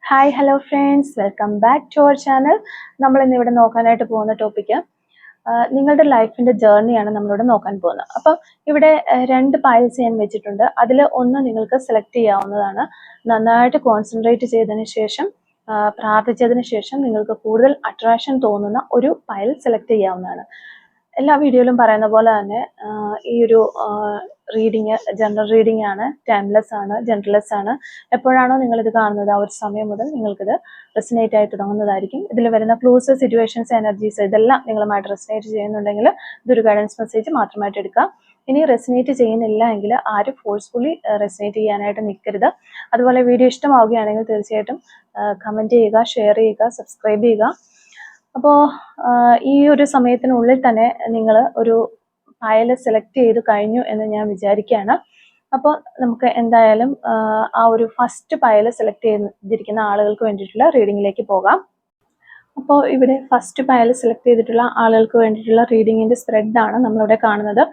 Hi hello friends, welcome back to our channel. നമ്മൾ ഇന്ന് ഇവിടെ നോക്കാനായിട്ട് പോകുന്ന ടോപ്പിക്ക് നിങ്ങളുടെ ലൈഫിന്റെ ജേർണിയാണ് നമ്മളിവിടെ നോക്കാൻ പോകുന്നത്. അപ്പം ഇവിടെ രണ്ട് പൈൽസ് ഞാൻ വെച്ചിട്ടുണ്ട്. അതിൽ ഒന്ന് നിങ്ങൾക്ക് സെലക്ട് ചെയ്യാവുന്നതാണ്. നന്നായിട്ട് കോൺസെൻട്രേറ്റ് ചെയ്തതിന് ശേഷം പ്രാർത്ഥിച്ചതിന് ശേഷം നിങ്ങൾക്ക് കൂടുതൽ അട്രാക്ഷൻ തോന്നുന്ന ഒരു പൈൽ സെലക്ട് ചെയ്യാവുന്നതാണ്. എല്ലാ വീഡിയോയിലും പറയുന്ന പോലെ തന്നെ ഈ ഒരു റീഡിങ് ജനറൽ റീഡിംഗ് ആണ്, ടൈംലെസ് ആണ്, ജെൻറൽലെസ് ആണ്. എപ്പോഴാണോ നിങ്ങളിത് കാണുന്നത് ആ ഒരു സമയം മുതൽ നിങ്ങൾക്കിത് റെസിനേറ്റ് ആയി തുടങ്ങുന്നതായിരിക്കും. ഇതിൽ വരുന്ന ക്ലൂസ്, സിറ്റുവേഷൻസ്, എനർജീസ് ഇതെല്ലാം നിങ്ങളുമായിട്ട് റെസിനേറ്റ് ചെയ്യുന്നുണ്ടെങ്കിൽ ഇതൊരു ഗൈഡൻസ് മെസ്സേജ് മാത്രമായിട്ട് എടുക്കാം. ഇനി റെസിനേറ്റ് ചെയ്യുന്നില്ല എങ്കിൽ ആരും ഫോഴ്സ്ഫുള്ളി റെസിനേറ്റ് ചെയ്യാനായിട്ട് നിൽക്കരുത്. അതുപോലെ വീഡിയോ ഇഷ്ടമാവുകയാണെങ്കിൽ തീർച്ചയായിട്ടും കമൻറ്റ് ചെയ്യുക, ഷെയർ ചെയ്യുക, സബ്സ്ക്രൈബ് ചെയ്യുക. അപ്പോൾ ഈ ഒരു സമയത്തിനുള്ളിൽ തന്നെ നിങ്ങൾ ഒരു ഫയൽ സെലക്ട് ചെയ്ത് കഴിഞ്ഞു എന്ന് ഞാൻ വിചാരിക്കുകയാണ്. അപ്പോൾ നമുക്ക് എന്തായാലും ആ ഒരു ഫസ്റ്റ് ഫയൽ സെലക്ട് ചെയ്തിരിക്കുന്ന ആളുകൾക്ക് വേണ്ടിയിട്ടുള്ള റീഡിങ്ങിലേക്ക് പോകാം. അപ്പോൾ ഇവിടെ ഫസ്റ്റ് ഫയൽ സെലക്ട് ചെയ്തിട്ടുള്ള ആളുകൾക്ക് വേണ്ടിയിട്ടുള്ള റീഡിങ്ങിൻ്റെ സ്പ്രെഡാണ് നമ്മളിവിടെ കാണുന്നത്.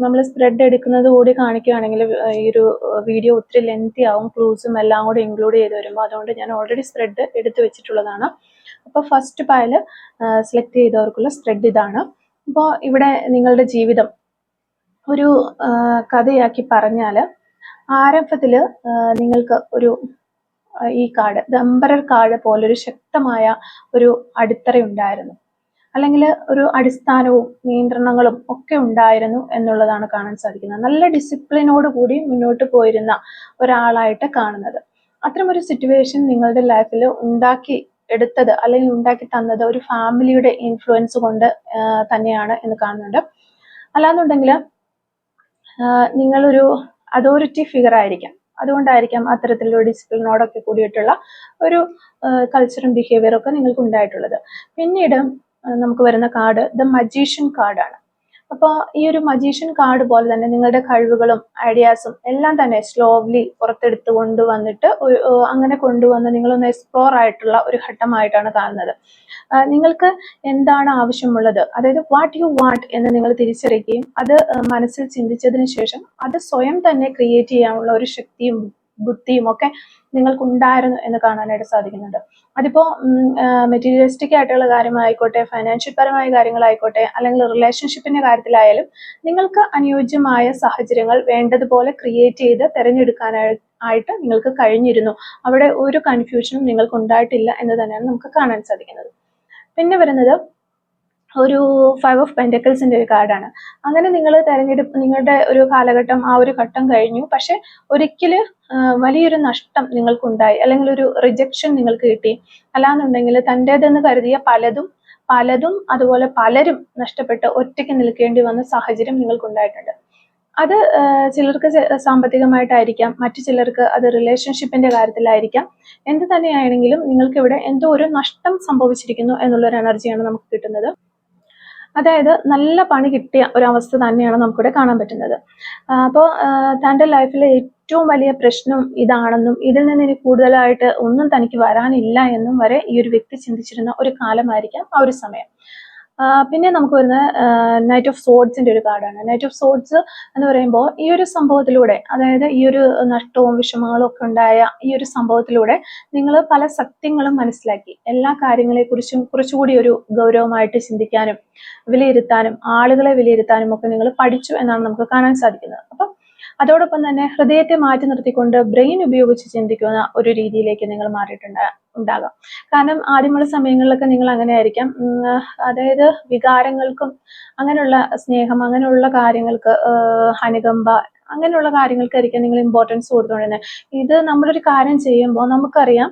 നമ്മൾ സ്പ്രെഡ് എടുക്കുന്നത് കൂടി കാണിക്കുകയാണെങ്കിൽ ഈ ഒരു വീഡിയോ ഒത്തിരി ലെങ്തി ആവും, ക്ലൂസും എല്ലാം കൂടി ഇൻക്ലൂഡ് ചെയ്ത് വരുമ്പോൾ. അതുകൊണ്ട് ഞാൻ ഓൾറെഡി സ്പ്രെഡ് എടുത്ത് വെച്ചിട്ടുള്ളതാണ്. അപ്പോൾ ഫസ്റ്റ് ഫയൽ സെലക്ട് ചെയ്തവർക്കുള്ള സ്പ്രെഡ് ഇതാണ്. അപ്പോൾ ഇവിടെ നിങ്ങളുടെ ജീവിതം ഒരു കഥയാക്കി പറഞ്ഞാൽ ആരംഭത്തിൽ നിങ്ങൾക്ക് ഒരു ഈ കാർഡ്, ദ എംപറർ കാർഡ് പോലൊരു ശക്തമായ ഒരു അടിത്തറ ഉണ്ടായിരുന്നു, അല്ലെങ്കിൽ ഒരു അടിസ്ഥാനവും നിയന്ത്രണങ്ങളും ഒക്കെ ഉണ്ടായിരുന്നു എന്നുള്ളതാണ് കാണാൻ സാധിക്കുന്നത്. നല്ല ഡിസിപ്ലിനോട് കൂടി മുന്നോട്ട് പോയിരുന്ന ഒരാളായിട്ട് കാണുന്നത്. അത്തരമൊരു സിറ്റുവേഷൻ നിങ്ങളുടെ ലൈഫിൽ ഉണ്ടാക്കി എടുത്തത് അല്ലെങ്കിൽ ഉണ്ടാക്കി തന്നത് ഒരു ഫാമിലിയുടെ ഇൻഫ്ലുവൻസ് കൊണ്ട് തന്നെയാണ് എന്ന് കാണുന്നുണ്ട്. അല്ലാന്നുണ്ടെങ്കിൽ നിങ്ങളൊരു അതോറിറ്റി ഫിഗർ ആയിരിക്കാം. അതുകൊണ്ടായിരിക്കാം അത്തരത്തിലുള്ള ഡിസിപ്ലിനോടൊക്കെ കൂടിയിട്ടുള്ള ഒരു കൾച്ചറും ബിഹേവിയറും ഒക്കെ നിങ്ങൾക്ക് ഉണ്ടായിട്ടുള്ളത്. പിന്നീട് നമുക്ക് വരുന്ന കാർഡ് ദ മജീഷ്യൻ കാർഡാണ്. അപ്പോൾ ഈ ഒരു മജീഷ്യൻ കാർഡ് പോലെ തന്നെ നിങ്ങളുടെ കഴിവുകളും ഐഡിയാസും എല്ലാം തന്നെ സ്ലോലി പുറത്തെടുത്ത് കൊണ്ടുവന്നിട്ട് അങ്ങനെ കൊണ്ടുവന്ന് നിങ്ങളൊന്ന് എക്സ്പ്ലോർ ആയിട്ടുള്ള ഒരു ഘട്ടമായിട്ടാണ് കാണുന്നത്. നിങ്ങൾക്ക് എന്താണ് ആവശ്യമുള്ളത്, അതായത് വാട്ട് യു വാണ്ട് എന്ന് നിങ്ങൾ തിരിച്ചറിയുകയും അത് മനസ്സിൽ ചിന്തിച്ചതിന് ശേഷം അത് സ്വയം തന്നെ ക്രിയേറ്റ് ചെയ്യാനുള്ള ഒരു ശക്തിയും ബുദ്ധിയും ഒക്കെ നിങ്ങൾക്കുണ്ടായിരുന്നു എന്ന് കാണാനായിട്ട് സാധിക്കുന്നുണ്ട്. അതിപ്പോൾ മെറ്റീരിയലിസ്റ്റിക് ആയിട്ടുള്ള കാര്യമായിക്കോട്ടെ, ഫൈനാൻഷ്യൽ പരമായ കാര്യങ്ങളായിക്കോട്ടെ, അല്ലെങ്കിൽ റിലേഷൻഷിപ്പിന്റെ കാര്യത്തിലായാലും നിങ്ങൾക്ക് അനുയോജ്യമായ സാഹചര്യങ്ങൾ വേണ്ടതുപോലെ ക്രിയേറ്റ് ചെയ്ത് തിരഞ്ഞെടുക്കാനായിട്ട് നിങ്ങൾക്ക് കഴിഞ്ഞിരുന്നു. അവിടെ ഒരു കൺഫ്യൂഷനും നിങ്ങൾക്ക് ഉണ്ടായിട്ടില്ല എന്ന് തന്നെയാണ് നമുക്ക് കാണാൻ സാധിക്കുന്നത്. പിന്നെ വരുന്നത് ഒരു 5 ഓഫ് പെന്റക്കിൾസിന്റെ ഒരു കാർഡാണ്. അങ്ങനെ നിങ്ങൾ നിങ്ങളുടെ ഒരു കാലഘട്ടം, ആ ഒരു ഘട്ടം കഴിഞ്ഞു. പക്ഷെ ഒരിക്കലും വലിയൊരു നഷ്ടം നിങ്ങൾക്കുണ്ടായി, അല്ലെങ്കിൽ ഒരു റിജക്ഷൻ നിങ്ങൾക്ക് കിട്ടി. അല്ലാന്നുണ്ടെങ്കിൽ തൻ്റേതെന്ന് കരുതിയ പലതും അതുപോലെ പലരും നഷ്ടപ്പെട്ട് ഒറ്റയ്ക്ക് നിൽക്കേണ്ടി വന്ന സാഹചര്യം നിങ്ങൾക്കുണ്ടായിട്ടുണ്ട്. അത് ചിലർക്ക് സാമ്പത്തികമായിട്ടായിരിക്കാം, മറ്റു ചിലർക്ക് അത് റിലേഷൻഷിപ്പിന്റെ കാര്യത്തിലായിരിക്കാം. എന്ത് തന്നെയാണെങ്കിലും നിങ്ങൾക്ക് ഇവിടെ എന്തോ ഒരു നഷ്ടം സംഭവിച്ചിരിക്കുന്നു എന്നുള്ളൊരു എനർജിയാണ് നമുക്ക് കിട്ടുന്നത്. അതായത് നല്ല പണി കിട്ടിയ ഒരവസ്ഥ തന്നെയാണ് നമുക്കിവിടെ കാണാൻ പറ്റുന്നത്. അപ്പോൾ തൻ്റെ ലൈഫിലെ ഏറ്റവും വലിയ പ്രശ്നം ഇതാണെന്നും ഇതിൽ നിന്ന് ഇനി കൂടുതലായിട്ട് ഒന്നും തനിക്ക് വരാനില്ല എന്നും വരെ ഈ ഒരു വ്യക്തി ചിന്തിച്ചിരുന്ന ഒരു കാലമായിരിക്കാം ആ ഒരു സമയം. പിന്നെ നമുക്ക് വരുന്ന നൈറ്റ് ഓഫ് സോഡ്സിന്റെ ഒരു കാർഡാണ്. നൈറ്റ് ഓഫ് സോഡ്സ് എന്ന് പറയുമ്പോൾ ഈ ഒരു സംഭവത്തിലൂടെ, അതായത് ഈ ഒരു നഷ്ടവും വിഷമങ്ങളും ഒക്കെ ഉണ്ടായ ഈ ഒരു സംഭവത്തിലൂടെ നിങ്ങൾ പല സത്യങ്ങളും മനസ്സിലാക്കി. എല്ലാ കാര്യങ്ങളെക്കുറിച്ചും കുറച്ചുകൂടി ഒരു ഗൗരവമായിട്ട് ചിന്തിക്കാനും വിലയിരുത്താനും ആളുകളെ വിലയിരുത്താനും ഒക്കെ നിങ്ങൾ പഠിച്ചു എന്നാണ് നമുക്ക് കാണാൻ സാധിക്കുന്നത്. അപ്പം അതോടൊപ്പം തന്നെ ഹൃദയത്തെ മാറ്റി നിർത്തിക്കൊണ്ട് ബ്രെയിൻ ഉപയോഗിച്ച് ചിന്തിക്കുന്ന ഒരു രീതിയിലേക്ക് നിങ്ങൾ ഉണ്ടാകാം. കാരണം ആദ്യമുള്ള സമയങ്ങളിലൊക്കെ നിങ്ങൾ അങ്ങനെ ആയിരിക്കാം. അതായത് വികാരങ്ങൾക്കും അങ്ങനെയുള്ള സ്നേഹം, അങ്ങനെയുള്ള കാര്യങ്ങൾക്ക്, അനുകമ്പ, അങ്ങനെയുള്ള കാര്യങ്ങൾക്കായിരിക്കും നിങ്ങൾ ഇമ്പോർട്ടൻസ് കൊടുത്തുകൊണ്ടിരുന്നത്. ഇത് നമ്മളൊരു കാര്യം ചെയ്യുമ്പോൾ നമുക്കറിയാം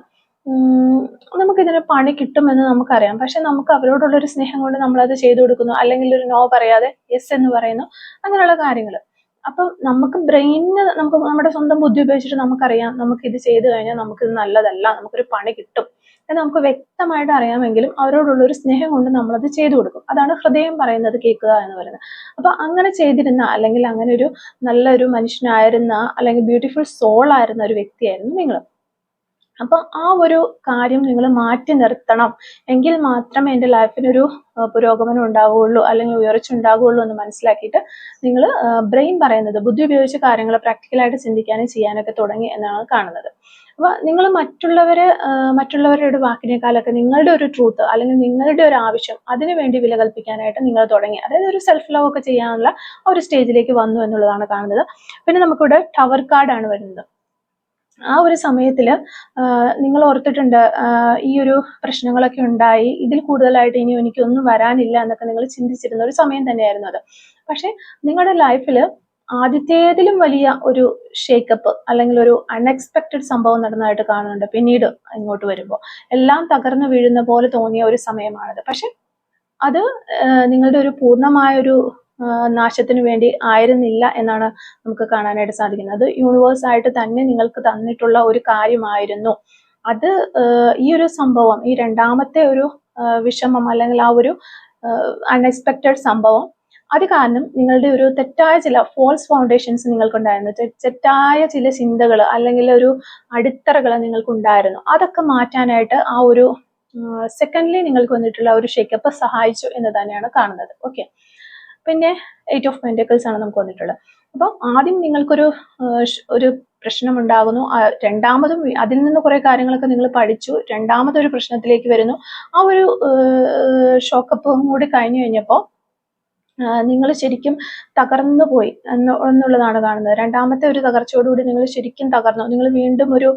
നമുക്കിതിന് പണി കിട്ടുമെന്ന് നമുക്കറിയാം. പക്ഷെ നമുക്ക് അവരോടുള്ളൊരു സ്നേഹം കൊണ്ട് നമ്മളത് ചെയ്തു കൊടുക്കുന്നു, അല്ലെങ്കിൽ ഒരു നോ പറയാതെ യെസ് എന്ന് പറയുന്നു, അങ്ങനെയുള്ള കാര്യങ്ങൾ. അപ്പം നമുക്ക് നമുക്ക് നമ്മുടെ സ്വന്തം ബുദ്ധി ഉപയോഗിച്ചിട്ട് നമുക്കറിയാം നമുക്ക് ഇത് ചെയ്തു കഴിഞ്ഞാൽ നമുക്കിത് നല്ലതല്ല, നമുക്കൊരു പണി കിട്ടും എന്ന് നമുക്ക് വ്യക്തമായിട്ട് അറിയാമെങ്കിലും അവരോടുള്ള ഒരു സ്നേഹം കൊണ്ട് നമ്മളത് ചെയ്തു കൊടുക്കും. അതാണ് ഹൃദയം പറയുന്നത് കേൾക്കുക എന്ന് പറയുന്നത്. അപ്പൊ അങ്ങനെ ചെയ്തിരുന്ന, അല്ലെങ്കിൽ അങ്ങനെ ഒരു നല്ലൊരു മനുഷ്യനായിരുന്ന, അല്ലെങ്കിൽ ബ്യൂട്ടിഫുൾ സോൾ ആയിരുന്ന ഒരു വ്യക്തിയായിരുന്നു നിങ്ങൾ. അപ്പം ആ ഒരു കാര്യം നിങ്ങൾ മാറ്റി നിർത്തണം, എങ്കിൽ മാത്രമേ എൻ്റെ ലൈഫിനൊരു പുരോഗമനം ഉണ്ടാവുകയുള്ളൂ അല്ലെങ്കിൽ ഉയർച്ച ഉണ്ടാവുകയുള്ളൂ എന്ന് മനസ്സിലാക്കിയിട്ട് നിങ്ങൾ ബ്രെയിൻ പറയുന്നത്, ബുദ്ധി ഉപയോഗിച്ച് കാര്യങ്ങൾ പ്രാക്ടിക്കലായിട്ട് ചിന്തിക്കാനും ചെയ്യാനൊക്കെ തുടങ്ങി എന്നാണ് കാണുന്നത്. അപ്പൊ നിങ്ങൾ മറ്റുള്ളവരുടെ വാക്കിനേക്കാളൊക്കെ നിങ്ങളുടെ ഒരു ട്രൂത്ത് അല്ലെങ്കിൽ നിങ്ങളുടെ ഒരു ആവശ്യം അതിനു വേണ്ടി വില കൽപ്പിക്കാനായിട്ട് നിങ്ങൾ തുടങ്ങി. അതായത് ഒരു സെൽഫ് ലവ് ഒക്കെ ചെയ്യാനുള്ള ഒരു സ്റ്റേജിലേക്ക് വന്നു എന്നുള്ളതാണ് കാണുന്നത്. പിന്നെ നമുക്കിവിടെ ടവർ കാർഡാണ് വരുന്നത്. ആ ഒരു സമയത്തിൽ നിങ്ങൾ ഓർത്തിട്ടുണ്ട് ഈ ഒരു പ്രശ്നങ്ങളൊക്കെ ഉണ്ടായി, ഇതിൽ കൂടുതലായിട്ട് ഇനി എനിക്കൊന്നും വരാനില്ല എന്നൊക്കെ നിങ്ങൾ ചിന്തിച്ചിരുന്ന ഒരു സമയം തന്നെയായിരുന്നു അത്. പക്ഷെ നിങ്ങളുടെ ലൈഫിൽ ആദ്യത്തേതിലും വലിയ ഒരു ഷേക്കപ്പ് അല്ലെങ്കിൽ ഒരു അൺഎക്സ്പെക്റ്റഡ് സംഭവം നടന്നതായിട്ട് കാണുന്നുണ്ട്. പിന്നീട് ഇങ്ങോട്ട് വരുമ്പോൾ എല്ലാം തകർന്നു വീഴുന്ന പോലെ തോന്നിയ ഒരു സമയമാണത്. പക്ഷെ അത് നിങ്ങളുടെ ഒരു പൂർണ്ണമായൊരു നാശത്തിന് വേണ്ടി ആയിരുന്നില്ല എന്നാണ് നമുക്ക് കാണാനായിട്ട് സാധിക്കുന്നത്. അത് യൂണിവേഴ്സ് ആയിട്ട് തന്നെ നിങ്ങൾക്ക് തന്നിട്ടുള്ള ഒരു കാര്യമായിരുന്നു. അത് ഈ ഒരു സംഭവം, ഈ രണ്ടാമത്തെ ഒരു വിഷമം അല്ലെങ്കിൽ ആ ഒരു അൺഎക്സ്പെക്റ്റഡ് സംഭവം, അത് കാരണം നിങ്ങളുടെ ഒരു തെറ്റായ ചില ഫോൾസ് ഫൗണ്ടേഷൻസ് നിങ്ങൾക്കുണ്ടായിരുന്നു, തെറ്റായ ചില ചിന്തകൾ അല്ലെങ്കിൽ ഒരു അടിത്തറകൾ നിങ്ങൾക്കുണ്ടായിരുന്നു. അതൊക്കെ മാറ്റാനായിട്ട് ആ ഒരു സെക്കൻഡ്ലി നിങ്ങൾക്ക് വന്നിട്ടുള്ള ഒരു ഷേക്കപ്പ് സഹായിച്ചു എന്ന് തന്നെയാണ് കാണുന്നത്. ഓക്കെ, പിന്നെ 8 ഓഫ് പെന്റക്കിൾസ് ആണ് നമുക്ക് വന്നിട്ടുള്ളത്. അപ്പം ആദ്യം നിങ്ങൾക്കൊരു ഒരു പ്രശ്നം ഉണ്ടാകുന്നു, രണ്ടാമതും അതിൽ നിന്ന് കുറെ കാര്യങ്ങളൊക്കെ നിങ്ങൾ പഠിച്ചു, രണ്ടാമതൊരു പ്രശ്നത്തിലേക്ക് വരുന്നു. ആ ഒരു ഷോക്കപ്പും കൂടി കഴിഞ്ഞു കഴിഞ്ഞപ്പോൾ നിങ്ങൾ ശരിക്കും തകർന്നു പോയി എന്നുള്ളതാണ് കാണുന്നത്. രണ്ടാമത്തെ ഒരു തകർച്ചയോടുകൂടി നിങ്ങൾ ശരിക്കും തകർന്നു. നിങ്ങൾ വീണ്ടും ഒരു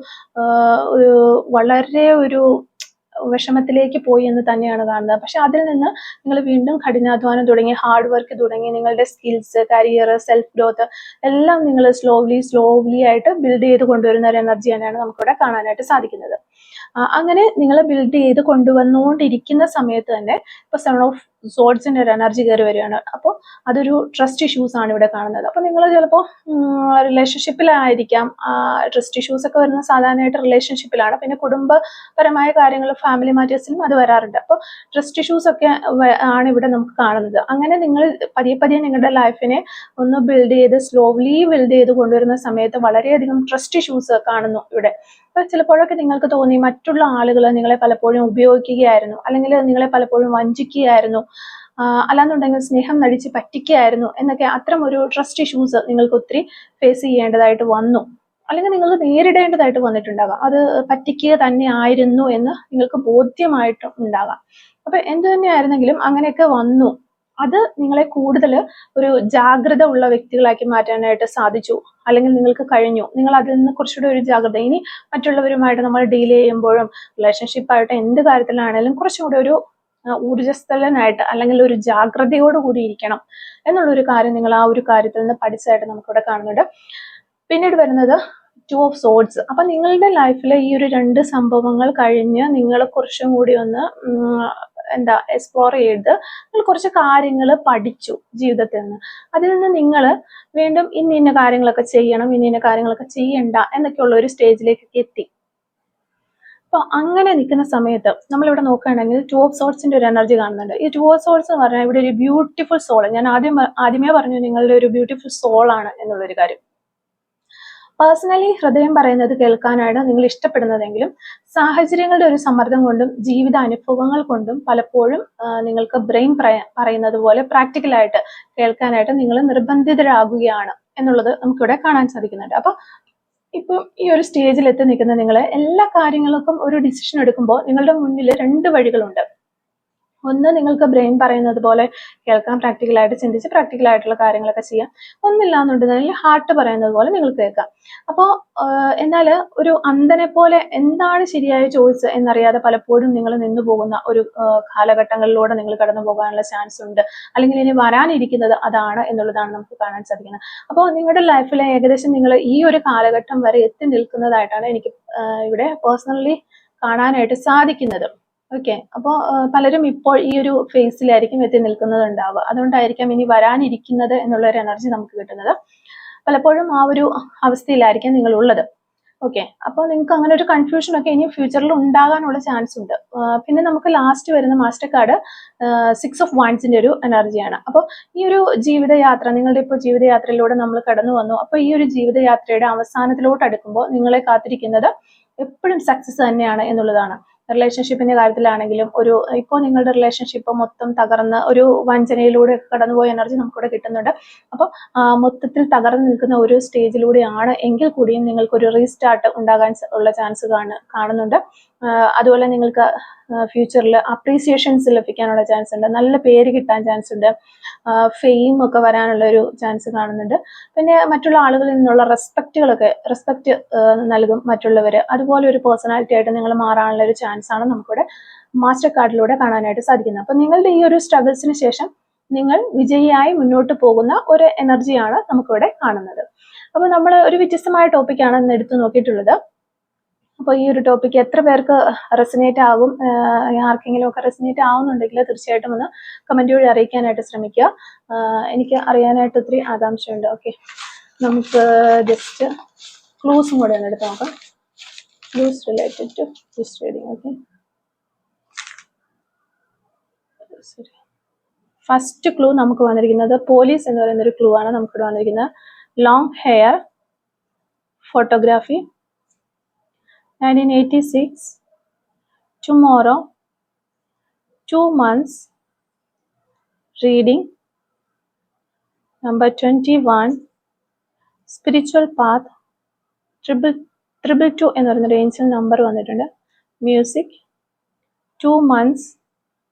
വളരെ ഒരു വിഷമത്തിലേക്ക് പോയി എന്ന് തന്നെയാണ് കാണുന്നത്. പക്ഷെ അതിൽ നിന്ന് നിങ്ങൾ വീണ്ടും കഠിനാധ്വാനം തുടങ്ങി, ഹാർഡ് വർക്ക് തുടങ്ങി, നിങ്ങളുടെ സ്കിൽസ്, കരിയർ, സെൽഫ് ഗ്രോത്ത് എല്ലാം നിങ്ങൾ സ്ലോലി ആയിട്ട് ബിൽഡ് ചെയ്ത് കൊണ്ടുവരുന്ന ഒരു എനർജി തന്നെയാണ് നമുക്കിവിടെ കാണാനായിട്ട് സാധിക്കുന്നത്. അങ്ങനെ നിങ്ങൾ ബിൽഡ് ചെയ്ത് കൊണ്ടുവന്നുകൊണ്ടിരിക്കുന്ന സമയത്ത് തന്നെ ഇപ്പൊ 7 ഓഫ് സോർഡ്സിന്റെ ഒരു എനർജി കയറി വരികയാണ്. അപ്പോൾ അതൊരു ട്രസ്റ്റ് ഇഷ്യൂസ് ആണ് ഇവിടെ കാണുന്നത്. അപ്പൊ നിങ്ങൾ ചിലപ്പോൾ റിലേഷൻഷിപ്പിലായിരിക്കാം. ട്രസ്റ്റ് ഇഷ്യൂസ് ഒക്കെ വരുന്ന സാധാരണയായിട്ട് റിലേഷൻഷിപ്പിലാണ്. പിന്നെ കുടുംബപരമായ കാര്യങ്ങൾ, ഫാമിലി മാറ്റേഴ്സിലും അത് വരാറുണ്ട്. അപ്പോൾ ട്രസ്റ്റ് ഇഷ്യൂസ് ഒക്കെ ആണ് ഇവിടെ നമുക്ക് കാണുന്നത്. അങ്ങനെ നിങ്ങൾ പതിയെ നിങ്ങളുടെ ലൈഫിനെ ഒന്ന് സ്ലോലി ബിൽഡ് ചെയ്ത് കൊണ്ടുവരുന്ന സമയത്ത് വളരെയധികം ട്രസ്റ്റ് ഇഷ്യൂസ് കാണുന്നു ഇവിടെ. അപ്പൊ ചിലപ്പോഴൊക്കെ നിങ്ങൾക്ക് തോന്നി മറ്റുള്ള ആളുകൾ നിങ്ങളെ പലപ്പോഴും ഉപയോഗിക്കുകയായിരുന്നു, അല്ലെങ്കിൽ നിങ്ങളെ പലപ്പോഴും വഞ്ചിക്കുകയായിരുന്നു, അല്ലാന്നുണ്ടെങ്കിൽ സ്നേഹം നടിച്ച് പറ്റിക്കുകയായിരുന്നു എന്നൊക്കെ. അത്തരം ഒരു ട്രസ്റ്റ് ഇഷ്യൂസ് നിങ്ങൾക്ക് ഒത്തിരി ഫേസ് ചെയ്യേണ്ടതായിട്ട് വന്നു, അല്ലെങ്കിൽ നിങ്ങൾ നേരിടേണ്ടതായിട്ട് വന്നിട്ടുണ്ടാകാം. അത് പറ്റിക്കുക തന്നെ ആയിരുന്നു എന്ന് നിങ്ങൾക്ക് ബോധ്യമായിട്ടും ഉണ്ടാകാം. അപ്പൊ എന്തു തന്നെയായിരുന്നെങ്കിലും അങ്ങനെയൊക്കെ വന്നു. അത് നിങ്ങളെ കൂടുതൽ ഒരു ജാഗ്രത ഉള്ള വ്യക്തികളാക്കി മാറ്റാനായിട്ട് സാധിച്ചു, അല്ലെങ്കിൽ നിങ്ങൾക്ക് കഴിഞ്ഞു. നിങ്ങൾ അതിൽ നിന്ന് കുറച്ചുകൂടി ഒരു ജാഗ്രത, ഇനി മറ്റുള്ളവരുമായിട്ട് നമ്മൾ ഡീൽ ചെയ്യുമ്പോഴും റിലേഷൻഷിപ്പായിട്ട് എന്ത് കാര്യത്തിലാണെങ്കിലും കുറച്ചുകൂടി ഒരു ഊർജ്ജസ്വലനായിട്ട് അല്ലെങ്കിൽ ഒരു ജാഗ്രതയോട് കൂടി ഇരിക്കണം എന്നുള്ളൊരു കാര്യം നിങ്ങൾ ആ ഒരു കാര്യത്തിൽ നിന്ന് പഠിച്ചതായിട്ട് നമുക്കിവിടെ കാണുന്നുണ്ട്. പിന്നീട് വരുന്നത് 2 ഓഫ് സോർഡ്സ്. അപ്പൊ നിങ്ങളുടെ ലൈഫിലെ ഈ ഒരു 2 സംഭവങ്ങൾ കഴിഞ്ഞ് നിങ്ങൾ കുറച്ചും കൂടി ഒന്ന് എക്സ്പ്ലോർ ചെയ്ത് നിങ്ങൾ കുറച്ച് കാര്യങ്ങൾ പഠിച്ചു ജീവിതത്തിൽ നിന്ന്. അതിൽ നിന്ന് നിങ്ങൾ വീണ്ടും ഇന്ന കാര്യങ്ങളൊക്കെ ചെയ്യണം, ഇന്ന കാര്യങ്ങളൊക്കെ ചെയ്യണ്ട എന്നൊക്കെയുള്ള ഒരു സ്റ്റേജിലേക്കൊക്കെ എത്തി. അപ്പൊ അങ്ങനെ നിൽക്കുന്ന സമയത്ത് നമ്മളിവിടെ നോക്കുകയാണെങ്കിൽ 2 ഓഫ് സോർഡ്സിന്റെ ഒരു എനർജി കാണുന്നുണ്ട്. ഈ 2 ഓഫ് സോർഡ്സ് എന്ന് പറഞ്ഞാൽ ഇവിടെ ഒരു ബ്യൂട്ടിഫുൾ സോൾ. ഞാൻ ആദ്യമേ പറഞ്ഞു നിങ്ങളുടെ ഒരു ബ്യൂട്ടിഫുൾ സോൾ ആണ് എന്നുള്ളൊരു കാര്യം. പേഴ്സണലി ഹൃദയം പറയുന്നത് കേൾക്കാനാണ് നിങ്ങൾ ഇഷ്ടപ്പെടുന്നതെങ്കിലും സാഹചര്യങ്ങളുടെ ഒരു സമ്മർദ്ദം കൊണ്ടും ജീവിത അനുഭവങ്ങൾ കൊണ്ടും പലപ്പോഴും നിങ്ങൾക്ക് ബ്രെയിൻ പറയുന്നത് പോലെ പ്രാക്ടിക്കലായിട്ട് കേൾക്കാനായിട്ട് നിങ്ങൾ നിർബന്ധിതരാകുകയാണ് എന്നുള്ളത് നമുക്കിവിടെ കാണാൻ സാധിക്കുന്നുണ്ട്. അപ്പൊ ഇപ്പം ഈ ഒരു സ്റ്റേജിൽ എത്തി നിൽക്കുന്ന നിങ്ങൾ എല്ലാ കാര്യങ്ങൾക്കും ഒരു ഡിസിഷൻ എടുക്കുമ്പോൾ നിങ്ങളുടെ മുന്നിൽ 2 വഴികളുണ്ട്. ഒന്ന്, നിങ്ങൾക്ക് ബ്രെയിൻ പറയുന്നത് പോലെ കേൾക്കാൻ, പ്രാക്ടിക്കലായിട്ട് ചിന്തിച്ച് പ്രാക്ടിക്കലായിട്ടുള്ള കാര്യങ്ങളൊക്കെ ചെയ്യാം. ഒന്നില്ലാന്നുണ്ടെങ്കിൽ ഹാർട്ട് പറയുന്നത് പോലെ നിങ്ങൾ കേൾക്കാം. അപ്പോൾ എന്നാൽ ഒരു അന്ധനെ പോലെ എന്താണ് ശരിയായ ചോയ്സ് എന്നറിയാതെ പലപ്പോഴും നിങ്ങൾ നിന്നു പോകുന്ന ഒരു കാലഘട്ടങ്ങളിലൂടെ നിങ്ങൾ കടന്നു പോകാനുള്ള ചാൻസ് ഉണ്ട്, അല്ലെങ്കിൽ ഇനി വരാനിരിക്കുന്നത് അതാണ് എന്നുള്ളതാണ് നമുക്ക് കാണാൻ സാധിക്കുന്നത്. അപ്പോൾ നിങ്ങളുടെ ലൈഫിലെ ഏകദേശം നിങ്ങൾ ഈ ഒരു കാലഘട്ടം വരെ എത്തി നിൽക്കുന്നതായിട്ടാണ് എനിക്ക് ഇവിടെ പേഴ്സണലി കാണാനായിട്ട് സാധിക്കുന്നത്. ഓക്കെ, അപ്പോൾ പലരും ഇപ്പോൾ ഈ ഒരു ഫേസിലായിരിക്കും എത്തി നിൽക്കുന്നത് ഉണ്ടാവുക. അതുകൊണ്ടായിരിക്കാം ഇനി വരാനിരിക്കുന്നത് എന്നുള്ള ഒരു എനർജി നമുക്ക് കിട്ടുന്നത്. പലപ്പോഴും ആ ഒരു അവസ്ഥയിലായിരിക്കും നിങ്ങൾ ഉള്ളത്. ഓക്കെ, അപ്പോൾ നിങ്ങൾക്ക് അങ്ങനെ ഒരു കൺഫ്യൂഷൻ ഒക്കെ ഇനി ഫ്യൂച്ചറിൽ ഉണ്ടാകാനുള്ള ചാൻസ് ഉണ്ട്. പിന്നെ നമുക്ക് ലാസ്റ്റ് വരുന്ന മാസ്റ്റർ കാർഡ് 6 ഓഫ് വാൻഡ്സിന്റെ ഒരു എനർജിയാണ്. അപ്പോൾ ഈ ഒരു ജീവിതയാത്ര, നിങ്ങളുടെ ഇപ്പോൾ ജീവിതയാത്രയിലൂടെ നമ്മൾ കടന്നു വന്നു. അപ്പോൾ ഈ ഒരു ജീവിതയാത്രയുടെ അവസാനത്തിലോട്ട് അടുക്കുമ്പോൾ നിങ്ങളെ കാത്തിരിക്കുന്നത് എപ്പോഴും സക്സസ് തന്നെയാണ് എന്നുള്ളതാണ്. റിലേഷൻഷിപ്പിന്റെ കാര്യത്തിലാണെങ്കിലും ഇപ്പോൾ നിങ്ങളുടെ റിലേഷൻഷിപ്പ് മൊത്തം തകർന്ന് ഒരു വഞ്ചനയിലൂടെ കടന്നുപോയ എനർജി നമുക്കിവിടെ കിട്ടുന്നുണ്ട്. അപ്പോൾ മൊത്തത്തിൽ തകർന്നു നിൽക്കുന്ന ഒരു സ്റ്റേജിലൂടെയാണ് എങ്കിൽ കൂടിയും നിങ്ങൾക്കൊരു റീസ്റ്റാർട്ട് ഉണ്ടാകാൻ ഉള്ള ചാൻസ് കാണുന്നുണ്ട്. അതുപോലെ നിങ്ങൾക്ക് ഫ്യൂച്ചറിൽ അപ്രീസിയേഷൻസ് ലഭിക്കാനുള്ള ചാൻസ് ഉണ്ട്, നല്ല പേര് കിട്ടാൻ ചാൻസ് ഉണ്ട്, ഫെയിം ഒക്കെ വരാനുള്ള ഒരു ചാൻസ് കാണുന്നുണ്ട്. പിന്നെ മറ്റുള്ള ആളുകളിൽ നിന്നുള്ള റെസ്പെക്റ്റ് നൽകും മറ്റുള്ളവർ. അതുപോലെ ഒരു പേഴ്സണാലിറ്റി ആയിട്ട് നിങ്ങൾ മാറാനുള്ള ഒരു ചാൻസ് ആണ് നമുക്കിവിടെ മാസ്റ്റർ കാർഡിലൂടെ കാണാനായിട്ട് സാധിക്കുന്നത്. അപ്പോൾ നിങ്ങളുടെ ഈ ഒരു സ്ട്രഗിൾസിന് ശേഷം നിങ്ങൾ വിജയിയായി മുന്നോട്ട് പോകുന്ന ഒരു എനർജിയാണ് നമുക്കിവിടെ കാണുന്നത്. അപ്പോൾ നമ്മൾ ഒരു വ്യത്യസ്തമായ ടോപ്പിക്കാണ് ഇന്ന് എടുത്തു നോക്കിയിട്ടുള്ളത്. അപ്പോൾ ഈ ഒരു ടോപ്പിക്ക് എത്ര പേർക്ക് റെസനേറ്റ് ആകും, ആർക്കെങ്കിലും ഒക്കെ റെസനേറ്റ് ആവുന്നുണ്ടെങ്കിൽ തീർച്ചയായിട്ടും ഒന്ന് കമന്റ് വഴി അറിയിക്കാനായിട്ട് ശ്രമിക്കുക. എനിക്ക് അറിയാനായിട്ട് ഒത്തിരി ആകാംക്ഷയുണ്ട്. ഓക്കെ, നമുക്ക് ജസ്റ്റ് ക്ലൂസും കൂടെ ഒന്ന് എടുത്ത് നോക്കാം. Clues related to this reading. Okay, first clue നമുക്ക് വന്നിരിക്കുന്നത് പോലീസ് എന്ന് പറയുന്ന ഒരു ക്ലൂ ആണ് നമുക്കിവിടെ വന്നിരിക്കുന്നത്. Long hair, photography, 1986, tomorrow, 2 months, reading, number 21, spiritual path, triple 2 എന്ന് പറയുന്ന റേഞ്ചിൽ നമ്പർ വന്നിട്ടുണ്ട്. Music, 2 months,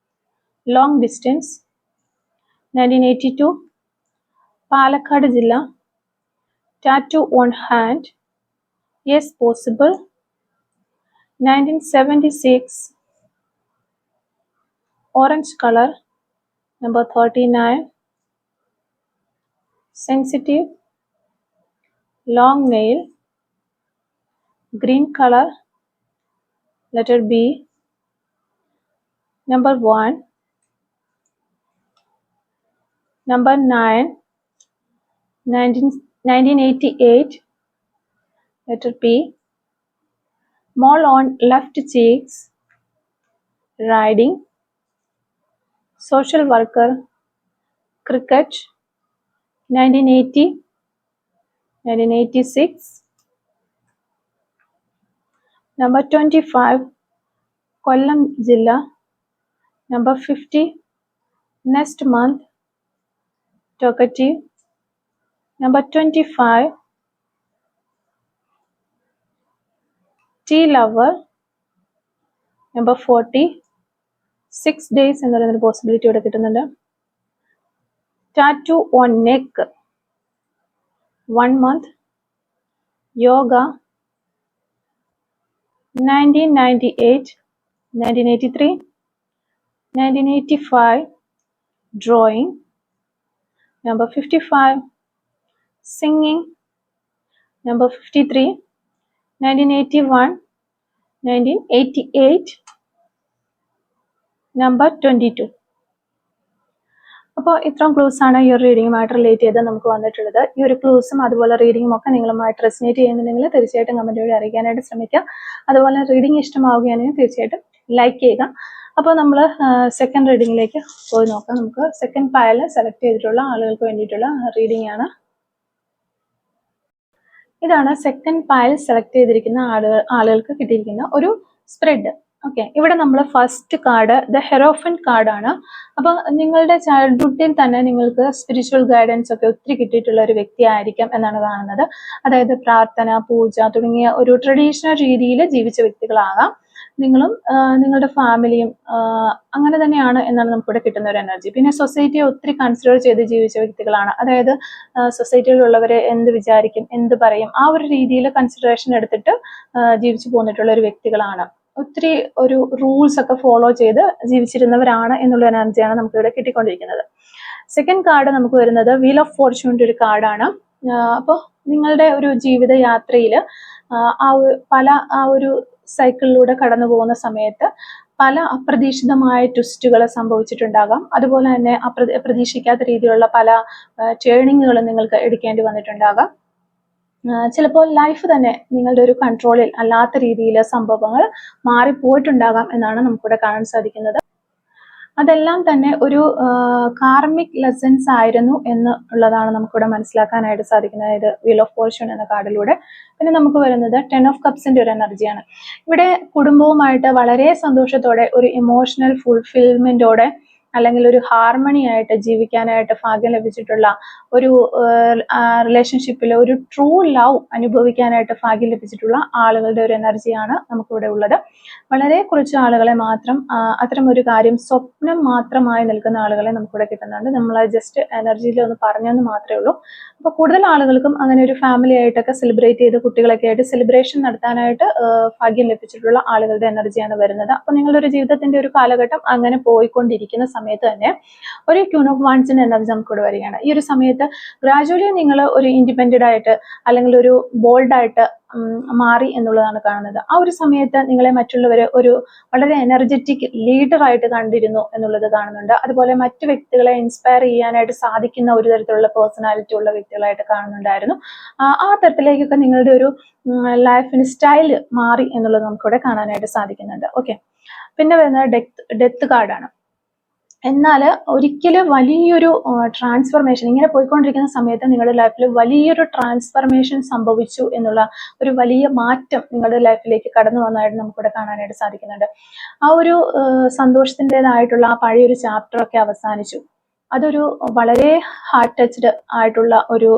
long distance, 1982, Palakkad ജില്ല, tattoo on hand, yes possible, 1976, orange color, number 39, sensitive, long nail, green color, letter B, number 1, number 9, 1988, letter P, mole on left cheeks, riding, social worker, cricket, 1980, 1986, number 25, Kollam Jilla, number 50, next month, talkative, number 25, tea lover, number 40, 6 days എന്ന് പറയുന്ന possibility ഇവിടെ കിട്ടുന്നുണ്ട്. Tattoo on neck, 1 month, yoga, 1998, 1983, 1985, drawing, number 55, singing, number 53, 1981, 1988, number 22. അപ്പോൾ ഇത്രയും clues ആണ് ഈ ഒരു റീഡിങ്ങുമായിട്ട് relate ചെയ്ത് നമുക്ക് വന്നിട്ടുള്ളത്. ഈ ഒരു ക്ലൂസും അതുപോലെ റീഡിങ്ങും ഒക്കെ നിങ്ങളുമായിട്ട് റെസനേറ്റ് ചെയ്യുന്നുണ്ടെങ്കിൽ തീർച്ചയായിട്ടും കമന്റ് വഴി അറിയിക്കാനായിട്ട് ശ്രമിക്കുക. അതുപോലെ റീഡിങ് ഇഷ്ടമാവുകയാണെങ്കിൽ തീർച്ചയായിട്ടും ലൈക്ക് ചെയ്യുക. അപ്പോൾ നമ്മൾ സെക്കൻഡ് റീഡിങ്ങിലേക്ക് പോയി നോക്കാം. നമുക്ക് സെക്കൻഡ് പയൽ സെലക്ട് ചെയ്തിട്ടുള്ള ആളുകൾക്ക് വേണ്ടിയിട്ടുള്ള റീഡിംഗ് ആണ്. ഇതാണ് സെക്കൻഡ് പയൽ സെലക്ട് ചെയ്തിരിക്കുന്ന ആളുകൾക്ക് കിട്ടിയിരിക്കുന്ന ഒരു സ്പ്രെഡ്. ഓക്കെ, ഇവിടെ നമ്മൾ ഫസ്റ്റ് കാർഡ് ദ ഹെറോഫൻ കാർഡാണ്. അപ്പൊ നിങ്ങളുടെ ചൈൽഡ്ഹുഡിൽ തന്നെ നിങ്ങൾക്ക് സ്പിരിച്വൽ ഗൈഡൻസ് ഒക്കെ ഒത്തിരി കിട്ടിയിട്ടുള്ള ഒരു വ്യക്തി ആയിരിക്കാം എന്നാണ് കാണുന്നത്. അതായത് പ്രാർത്ഥന, പൂജ തുടങ്ങിയ ഒരു ട്രഡീഷണൽ രീതിയിൽ ജീവിച്ച വ്യക്തികളാകാം. നിങ്ങളും നിങ്ങളുടെ ഫാമിലിയും അങ്ങനെ തന്നെയാണ് എന്നാണ് നമുക്കിവിടെ കിട്ടുന്ന ഒരു എനർജി. പിന്നെ സൊസൈറ്റിയെ ഒത്തിരി കൺസിഡർ ചെയ്ത് ജീവിച്ച വ്യക്തികളാണ്. അതായത് സൊസൈറ്റിയിലുള്ളവരെ എന്ത് വിചാരിക്കും, എന്ത് പറയും, ആ ഒരു രീതിയിൽ കൺസിഡറേഷൻ എടുത്തിട്ട് ജീവിച്ചു പോന്നിട്ടുള്ള ഒരു വ്യക്തികളാണ്. ഒത്തിരി ഒരു റൂൾസ് ഒക്കെ ഫോളോ ചെയ്ത് ജീവിച്ചിരുന്നവരാണ് എന്നുള്ള എനർജിയാണ് നമുക്കിവിടെ കിട്ടിക്കൊണ്ടിരിക്കുന്നത്. സെക്കൻഡ് കാർഡ് നമുക്ക് വരുന്നത് വീൽ ഓഫ് ഫോർച്യൂണിന്റെ ഒരു കാർഡാണ്. അപ്പോൾ നിങ്ങളുടെ ഒരു ജീവിത യാത്രയിൽ ആ ഒരു സൈക്കിളിലൂടെ കടന്നു പോകുന്ന സമയത്ത് പല അപ്രതീക്ഷിതമായ ട്വിസ്റ്റുകൾ സംഭവിച്ചിട്ടുണ്ടാകാം. അതുപോലെ തന്നെ പ്രതീക്ഷിക്കാത്ത രീതിയിലുള്ള പല ടേണിങ്ങുകൾ നിങ്ങൾക്ക് എടുക്കേണ്ടി വന്നിട്ടുണ്ടാകാം. ചിലപ്പോൾ ലൈഫ് തന്നെ നിങ്ങളുടെ ഒരു കൺട്രോളിൽ അല്ലാത്ത രീതിയിൽ സംഭവങ്ങൾ മാറിപ്പോയിട്ടുണ്ടാകാം എന്നാണ് നമുക്കിവിടെ കാണാൻ സാധിക്കുന്നത്. അതെല്ലാം തന്നെ ഒരു കാർമിക് ലെസൺസ് ആയിരുന്നു എന്നുള്ളതാണ് നമുക്കിവിടെ മനസ്സിലാക്കാനായിട്ട് സാധിക്കുന്നത്. ഇത് വീൽ ഓഫ് ഫോർച്യൂൺ എന്ന കാർഡിലൂടെ. പിന്നെ നമുക്ക് വരുന്നത് 10 ഓഫ് കപ്സിന്റെ ഒരു എനർജിയാണ്. ഇവിടെ കുടുംബവുമായിട്ട് വളരെ സന്തോഷത്തോടെ ഒരു ഇമോഷണൽ ഫുൾഫിൽമെന്റോടെ അല്ലെങ്കിൽ ഒരു ഹാർമണി ആയിട്ട് ജീവിക്കാനായിട്ട് ഭാഗ്യം ലഭിച്ചിട്ടുള്ള ഒരു റിലേഷൻഷിപ്പിൽ ഒരു ട്രൂ ലവ് അനുഭവിക്കാനായിട്ട് ഭാഗ്യം ലഭിച്ചിട്ടുള്ള ആളുകളുടെ ഒരു എനർജിയാണ് നമുക്കിവിടെ ഉള്ളത്. വളരെ കുറച്ച് ആളുകളെ മാത്രം അത്തരം ഒരു കാര്യം സ്വപ്നം മാത്രമായി നിൽക്കുന്ന ആളുകളെ നമുക്കിവിടെ കിട്ടുന്നുണ്ട്. നമ്മൾ ജസ്റ്റ് എനർജിയിൽ ഒന്ന് പറഞ്ഞെന്ന് മാത്രമേ ഉള്ളൂ. അപ്പോൾ കൂടുതൽ ആളുകൾക്കും അങ്ങനെ ഒരു ഫാമിലി ആയിട്ടൊക്കെ സെലിബ്രേറ്റ് ചെയ്ത് കുട്ടികളൊക്കെ ആയിട്ട് സെലിബ്രേഷൻ നടത്താനായിട്ട് ഭാഗ്യം ലഭിച്ചിട്ടുള്ള ആളുകളുടെ എനർജിയാണ് വരുന്നത്. അപ്പോൾ നിങ്ങളുടെ ഒരു ജീവിതത്തിന്റെ ഒരു കാലഘട്ടം അങ്ങനെ പോയിക്കൊണ്ടിരിക്കുന്ന സമയത്ത് തന്നെ ഒരു ക്യൂൻ ഓഫ് വാൻസിന്റെ എനർജി നമുക്കിവിടെ വരികയാണ്. ഈ ഒരു സമയത്ത് ഗ്രാജുവലി നിങ്ങൾ ഒരു ഇൻഡിപെൻഡന്റ് ആയിട്ട് അല്ലെങ്കിൽ ഒരു ബോൾഡായിട്ട് മാറി എന്നുള്ളതാണ് കാണുന്നത്. ആ ഒരു സമയത്ത് നിങ്ങളെ മറ്റുള്ളവർ ഒരു വളരെ എനർജറ്റിക് ലീഡറായിട്ട് കണ്ടിരുന്നു എന്നുള്ളത് കാണുന്നുണ്ട്. അതുപോലെ മറ്റു വ്യക്തികളെ ഇൻസ്പയർ ചെയ്യാനായിട്ട് സാധിക്കുന്ന ഒരു തരത്തിലുള്ള പേഴ്സണാലിറ്റി ഉള്ള വ്യക്തികളായിട്ട് കാണുന്നുണ്ടായിരുന്നു. ആ തരത്തിലേക്കൊക്കെ നിങ്ങളുടെ ഒരു ലൈഫിന് സ്റ്റൈൽ മാറി എന്നുള്ളത് നമുക്കിവിടെ കാണാനായിട്ട് സാധിക്കുന്നുണ്ട്. ഓക്കെ, പിന്നെ വരുന്നത് ഡെത്ത് കാർഡാണ്. എന്നാൽ ഒരിക്കലും വലിയൊരു ട്രാൻസ്ഫർമേഷൻ ഇങ്ങനെ പോയിക്കൊണ്ടിരിക്കുന്ന സമയത്ത് നിങ്ങളുടെ ലൈഫിൽ വലിയൊരു ട്രാൻസ്ഫർമേഷൻ സംഭവിച്ചു എന്നുള്ള ഒരു വലിയ മാറ്റം നിങ്ങളുടെ ലൈഫിലേക്ക് കടന്നു വന്നതായിട്ട് നമുക്കിവിടെ കാണാനായിട്ട് സാധിക്കുന്നുണ്ട്. ആ ഒരു സന്തോഷത്തിൻ്റെതായിട്ടുള്ള ആ പഴയൊരു ചാപ്റ്റർ ഒക്കെ അവസാനിച്ചു. അതൊരു വളരെ ഹാർട്ട് ടച്ച്ഡ് ആയിട്ടുള്ള ഒരു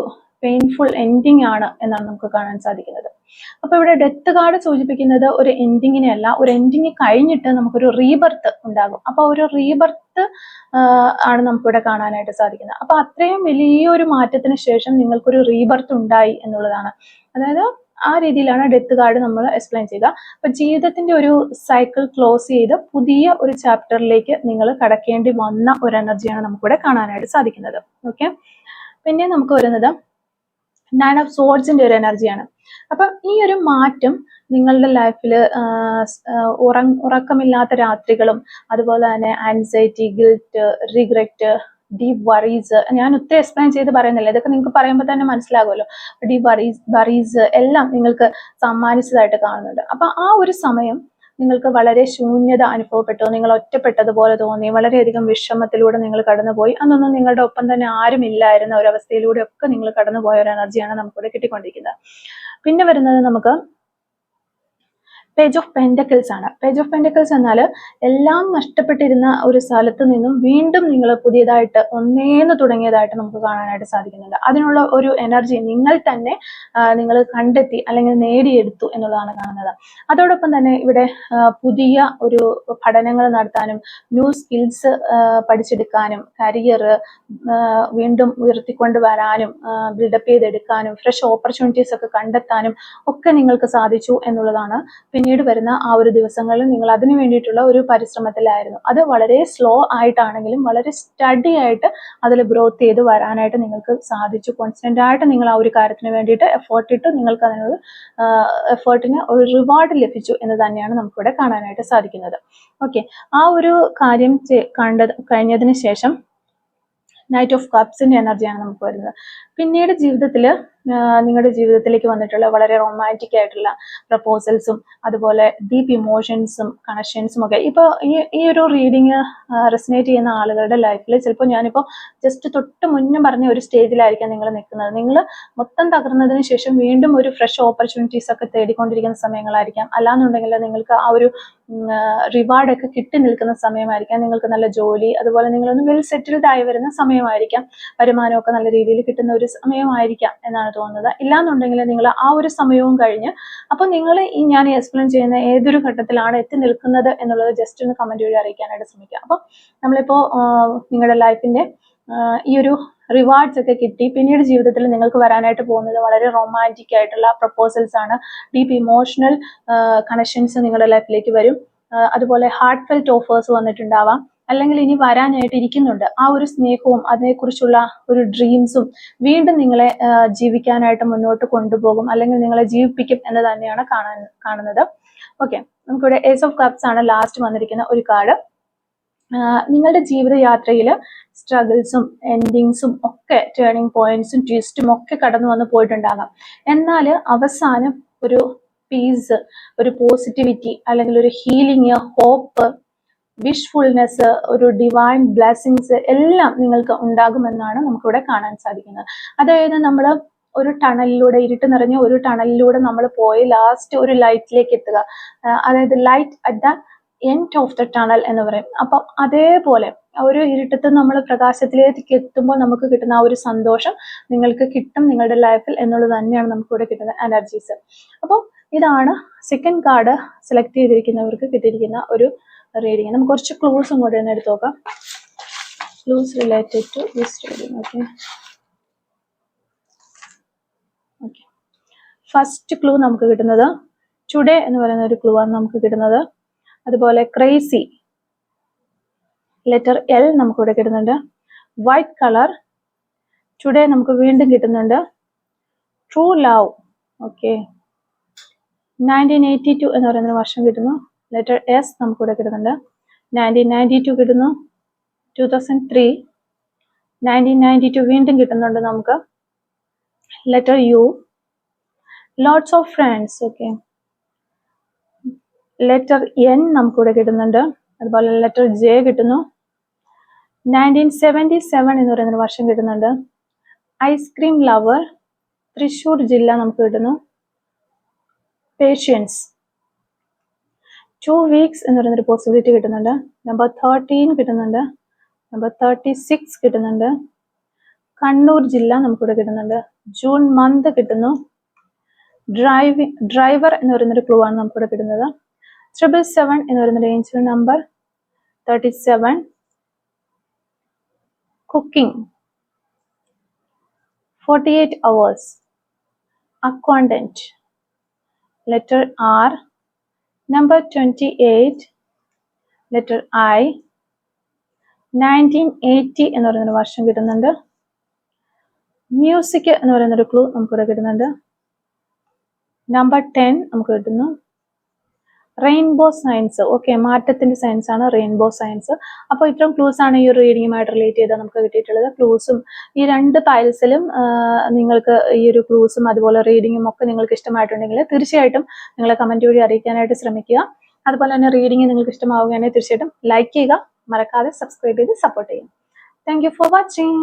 പെയിൻഫുൾ എൻഡിങ് ആണ് എന്നാണ് നമുക്ക് കാണാൻ സാധിക്കുന്നത്. അപ്പൊ ഇവിടെ ഡെത്ത് കാർഡ് സൂചിപ്പിക്കുന്നത് ഒരു എൻഡിങ്ങിനെ അല്ല, ഒരു എൻഡിങ് കഴിഞ്ഞിട്ട് നമുക്കൊരു റീബർത്ത് ഉണ്ടാകും. അപ്പൊ ഒരു റീബർത്ത് ആണ് നമുക്കിവിടെ കാണാനായിട്ട് സാധിക്കുന്നത്. അപ്പൊ അത്രയും വലിയൊരു മാറ്റത്തിന് ശേഷം നിങ്ങൾക്കൊരു റീബർത്ത് ഉണ്ടായി എന്നുള്ളതാണ്. അതായത് ആ രീതിയിലാണ് ഡെത്ത് കാർഡ് നമ്മൾ എക്സ്പ്ലെയിൻ ചെയ്യുക. അപ്പൊ ജീവിതത്തിന്റെ ഒരു സൈക്കിൾ ക്ലോസ് ചെയ്ത് പുതിയ ഒരു ചാപ്റ്ററിലേക്ക് നിങ്ങൾ കടക്കേണ്ടി വന്ന ഒരു എനർജിയാണ് നമുക്കിവിടെ കാണാനായിട്ട് സാധിക്കുന്നത്. ഓക്കെ, പിന്നെ നമുക്ക് വരുന്നത് 9 ഓഫ് സോർഡ്സിന്റെ ഒരു എനർജിയാണ്. അപ്പൊ ഈ ഒരു മാറ്റം നിങ്ങളുടെ ലൈഫിൽ ഉറക്കമില്ലാത്ത രാത്രികളും അതുപോലെ തന്നെ anxiety, guilt, regret, deep worries, ഞാൻ ഒത്തിരി എക്സ്പ്ലെയിൻ ചെയ്ത് പറയുന്നില്ല, ഇതൊക്കെ നിങ്ങൾക്ക് പറയുമ്പോൾ തന്നെ മനസ്സിലാകുമല്ലോ. ഡീപ് വറീസ് എല്ലാം നിങ്ങൾക്ക് സമ്മാനിച്ചതായിട്ട് കാണുന്നുണ്ട്. അപ്പൊ ആ ഒരു സമയം നിങ്ങൾക്ക് വളരെ ശൂന്യത അനുഭവപ്പെട്ടു, നിങ്ങൾ ഒറ്റപ്പെട്ടതുപോലെ തോന്നി, വളരെയധികം വിഷമത്തിലൂടെ നിങ്ങൾ കടന്നുപോയി. അന്നൊന്നും നിങ്ങളുടെ ഒപ്പം തന്നെ ആരും ഇല്ലായിരുന്ന ഒരവസ്ഥയിലൂടെ ഒക്കെ നിങ്ങൾ കടന്നുപോയ ഒരു എനർജിയാണ് നമുക്കിവിടെ കിട്ടിക്കൊണ്ടിരിക്കുന്നത്. പിന്നെ വരുന്നത് നമുക്ക് പേജ് ഓഫ് പെൻഡക്കിൾസ് ആണ്. പേജ് ഓഫ് പെൻഡക്കിൾസ് എന്നാൽ എല്ലാം നഷ്ടപ്പെട്ടിരുന്ന ഒരു സ്ഥലത്ത് നിന്നും വീണ്ടും നിങ്ങൾ പുതിയതായിട്ട് ഒന്നേന്ന് തുടങ്ങിയതായിട്ട് നമുക്ക് കാണാനായിട്ട് സാധിക്കുന്നുണ്ട്. അതിനുള്ള ഒരു എനർജി നിങ്ങൾ തന്നെ നിങ്ങൾ കണ്ടെത്തി അല്ലെങ്കിൽ നേടിയെടുത്തു എന്നുള്ളതാണ് കാണുന്നത്. അതോടൊപ്പം തന്നെ ഇവിടെ പുതിയ ഒരു പഠനങ്ങൾ നടത്താനും ന്യൂ സ്കിൽസ് പഠിച്ചെടുക്കാനും കരിയർ വീണ്ടും ഉയർത്തിക്കൊണ്ടുവരാനും ബിൽഡപ്പ് ചെയ്തെടുക്കാനും ഫ്രഷ് ഓപ്പർച്യൂണിറ്റീസ് ഒക്കെ കണ്ടെത്താനും ഒക്കെ നിങ്ങൾക്ക് സാധിച്ചു എന്നുള്ളതാണ്. പിന്നീട് വരുന്ന ആ ഒരു ദിവസങ്ങളിൽ നിങ്ങൾ അതിനു വേണ്ടിയിട്ടുള്ള ഒരു പരിശ്രമത്തിലായിരുന്നു. അത് വളരെ സ്ലോ ആയിട്ടാണെങ്കിലും വളരെ സ്റ്റഡി ആയിട്ട് അതിൽ ഗ്രോത്ത് ചെയ്ത് വരാനായിട്ട് നിങ്ങൾക്ക് സാധിച്ചു. കോൺസ്റ്റന്റ് ആയിട്ട് നിങ്ങൾ ആ ഒരു കാര്യത്തിന് വേണ്ടിയിട്ട് എഫേർട്ട് ഇട്ട് നിങ്ങൾക്ക് അതിനൊരു എഫേർട്ടിന് ഒരു റിവാർഡ് ലഭിച്ചു എന്ന് തന്നെയാണ് നമുക്കിവിടെ കാണാനായിട്ട് സാധിക്കുന്നത്. ഓക്കെ, ആ ഒരു കാര്യം കഴിഞ്ഞതിന് ശേഷം നൈറ്റ് ഓഫ് കപ്സിന്റെ എനർജിയാണ് നമുക്ക് വരുന്നത്. പിന്നീട് ജീവിതത്തിൽ നിങ്ങളുടെ ജീവിതത്തിലേക്ക് വന്നിട്ടുള്ള വളരെ റൊമാൻറ്റിക് ആയിട്ടുള്ള പ്രപ്പോസൽസും അതുപോലെ ഡീപ്പ് ഇമോഷൻസും കണക്ഷൻസും ഒക്കെ ഇപ്പോൾ ഈ ഒരു റീഡിങ് റെസനേറ്റ് ചെയ്യുന്ന ആളുകളുടെ ലൈഫിൽ ചിലപ്പോൾ ഞാനിപ്പോൾ ജസ്റ്റ് തൊട്ട് മുന്നേ പറഞ്ഞ ഒരു സ്റ്റേജിലായിരിക്കാം നിങ്ങൾ നിൽക്കുന്നത്. നിങ്ങൾ മൊത്തം തകർന്നതിന് ശേഷം വീണ്ടും ഒരു ഫ്രഷ് ഓപ്പർച്യൂണിറ്റീസ് ഒക്കെ തേടിക്കൊണ്ടിരിക്കുന്ന സമയങ്ങളായിരിക്കാം. അല്ലാന്നുണ്ടെങ്കിൽ നിങ്ങൾക്ക് ആ ഒരു റിവാർഡൊക്കെ കിട്ടി നിൽക്കുന്ന സമയമായിരിക്കാം. നിങ്ങൾക്ക് നല്ല ജോലി അതുപോലെ നിങ്ങളൊന്ന് വെൽ സെറ്റിൽഡ് ആയി വരുന്ന സമയമായിരിക്കാം. വരുമാനമൊക്കെ നല്ല രീതിയിൽ കിട്ടുന്ന ഒരു സമയമായിരിക്കാം എന്നാണ് തോന്നുന്നത്. ഇല്ലാന്നുണ്ടെങ്കിൽ നിങ്ങൾ ആ ഒരു സമയവും കഴിഞ്ഞ് അപ്പോൾ നിങ്ങൾ ഈ ഞാൻ എക്സ്പ്ലെയിൻ ചെയ്യുന്ന ഏതൊരു ഘട്ടത്തിലാണ് എത്തി നിൽക്കുന്നത് എന്നുള്ളത് ജസ്റ്റ് ഒന്ന് കമന്റ് വഴി അറിയിക്കാനായിട്ട് ശ്രമിക്കുക. അപ്പോൾ നമ്മളിപ്പോൾ നിങ്ങളുടെ ലൈഫിന്റെ ഈ ഒരു റിവാർഡ്സ് ഒക്കെ കിട്ടി പിന്നീട് ജീവിതത്തിൽ നിങ്ങൾക്ക് വരാനായിട്ട് പോകുന്നത് വളരെ റൊമാൻറ്റിക് ആയിട്ടുള്ള പ്രപ്പോസൽസ് ആണ്. ഡീപ്പ് ഇമോഷണൽ കണക്ഷൻസ് നിങ്ങളുടെ ലൈഫിലേക്ക് വരും. അതുപോലെ ഹാർട്ട് ഫെൽറ്റ് ഓഫേഴ്സ് വന്നിട്ടുണ്ടാവാം, അല്ലെങ്കിൽ ഇനി വരാനായിട്ട് ഇരിക്കുന്നുണ്ട്. ആ ഒരു സ്നേഹവും അതിനെക്കുറിച്ചുള്ള ഒരു ഡ്രീംസും വീണ്ടും നിങ്ങളെ ജീവിക്കാനായിട്ട് മുന്നോട്ട് കൊണ്ടുപോകും, അല്ലെങ്കിൽ നിങ്ങളെ ജീവിപ്പിക്കും എന്ന് തന്നെയാണ് കാണുന്നത്. ഓക്കെ, നമുക്കിവിടെ ഏസ് ഓഫ് കപ്സ് ആണ് ലാസ്റ്റ് വന്നിരിക്കുന്ന ഒരു കാർഡ്. നിങ്ങളുടെ ജീവിതയാത്രയിൽ സ്ട്രഗിൾസും എൻഡിങ്സും ഒക്കെ ടേണിംഗ് പോയിന്റ്സും ട്വിസ്റ്റും ഒക്കെ കടന്നു വന്ന് പോയിട്ടുണ്ടാകാം. എന്നാൽ അവസാനം ഒരു പീസ്, ഒരു പോസിറ്റിവിറ്റി അല്ലെങ്കിൽ ഒരു ഹീലിംഗ്, ഹോപ്പ്, വിഷ്ഫുൾനെസ്, ഒരു ഡിവൈൻ ബ്ലെസ്സിങ്സ് എല്ലാം നിങ്ങൾക്ക് ഉണ്ടാകുമെന്നാണ് നമുക്കിവിടെ കാണാൻ സാധിക്കുന്നത്. അതായത് നമ്മൾ ഒരു ടണലിലൂടെ, ഇരുട്ട് നിറഞ്ഞ ഒരു ടണലിലൂടെ നമ്മൾ പോയി ലാസ്റ്റ് ഒരു ലൈറ്റിലേക്ക് എത്തുക, അതായത് light at the end of the tunnel എന്ന് പറയും. അപ്പം അതേപോലെ ഒരു ഇരുട്ടത്ത് നമ്മൾ പ്രകാശത്തിലേക്ക് എത്തുമ്പോൾ നമുക്ക് കിട്ടുന്ന ആ ഒരു സന്തോഷം നിങ്ങൾക്ക് കിട്ടും നിങ്ങളുടെ ലൈഫിൽ എന്നുള്ളത് തന്നെയാണ് നമുക്കിവിടെ കിട്ടുന്ന എനർജീസ്. അപ്പോൾ ഇതാണ് സെക്കൻഡ് കാർഡ് സെലക്ട് ചെയ്തിരിക്കുന്നവർക്ക് കിട്ടിയിരിക്കുന്ന ഒരു റീഡിങ്. നമുക്ക് കുറച്ച് ക്ലൂസും കൂടെ ഒന്ന് എടുത്ത് നോക്കാം. Clues related to this reading. Okay, first clue നമുക്ക് കിട്ടുന്നത് ടുഡേ എന്ന് പറയുന്ന ഒരു ക്ലൂ ആണ് നമുക്ക് കിട്ടുന്നത്. അതുപോലെ ക്രേസി, ലെറ്റർ എൽ നമുക്കിവിടെ കിട്ടുന്നുണ്ട്. വൈറ്റ് കളർ, ടുഡേ നമുക്ക് വീണ്ടും കിട്ടുന്നുണ്ട്. True love, okay. 1982 എന്ന് പറയുന്ന വർഷം കിട്ടുന്നു. ലെറ്റർ എസ് നമുക്കിവിടെ കിട്ടുന്നുണ്ട്. 1992 കിട്ടുന്നു. 2003, 1992 വീണ്ടും കിട്ടുന്നുണ്ട് നമുക്ക്. Letter U, lots of friends, okay. Letter N നമുക്കിവിടെ കിട്ടുന്നുണ്ട്. അതുപോലെ ലെറ്റർ ജെ കിട്ടുന്നു. 1977 എന്ന് പറയുന്ന വർഷം കിട്ടുന്നുണ്ട്. ഐസ്ക്രീം ലവർ, തൃശ്ശൂർ ജില്ല നമുക്ക് കിട്ടുന്നു. പേഷ്യൻസ്, 2 weeks എന്ന് പറയുന്നൊരു പോസിബിലിറ്റി കിട്ടുന്നുണ്ട്. നമ്പർ 13 കിട്ടുന്നുണ്ട്. നമ്പർ 36 കിട്ടുന്നുണ്ട്. കണ്ണൂർ ജില്ല നമുക്കിവിടെ കിട്ടുന്നുണ്ട്. ജൂൺ മന്ത് കിട്ടുന്നു. ഡ്രൈവർ എന്ന് പറയുന്നൊരു ക്ലൂ ആണ് നമുക്കിവിടെ കിട്ടുന്നത്. 777 എന്ന് പറയുന്നൊരു Angel number. 37, cooking, 48 hours, accountant, letter R, number 28, letter I, 1980 എന്ന് പറയുന്നൊരു വർഷം കിട്ടുന്നുണ്ട്. മ്യൂസിക് എന്ന് പറയുന്നൊരു ക്ലൂ നമുക്കിവിടെ കിട്ടുന്നുണ്ട്. നമ്പർ 10 നമുക്ക് കിട്ടുന്നു. റെയിൻബോ സയൻസ്, ഓക്കെ, മാറ്റത്തിന്റെ സയൻസ് ആണ് റെയിൻബോ സയൻസ്. അപ്പോൾ ഇത്രയും ക്ലൂസ് ആണ് ഈ ഒരു റീഡിങ്ങുമായിട്ട് റിലേറ്റ് ചെയ്താൽ നമുക്ക് കിട്ടിയിട്ടുള്ളത്. ക്ലൂസും ഈ 2 പൈൽസിലും നിങ്ങൾക്ക് ഈ ഒരു ക്ലൂസും അതുപോലെ റീഡിങ്ങും ഒക്കെ നിങ്ങൾക്ക് ഇഷ്ടമായിട്ടുണ്ടെങ്കിൽ തീർച്ചയായിട്ടും നിങ്ങളെ കമന്റ് വഴി അറിയിക്കാനായിട്ട് ശ്രമിക്കുക. അതുപോലെ തന്നെ റീഡിങ് നിങ്ങൾക്ക് ഇഷ്ടമാവുകയാണെങ്കിൽ തീർച്ചയായിട്ടും ലൈക്ക് ചെയ്യുക, മറക്കാതെ സബ്സ്ക്രൈബ് ചെയ്ത് സപ്പോർട്ട് ചെയ്യുക. Thank you for watching.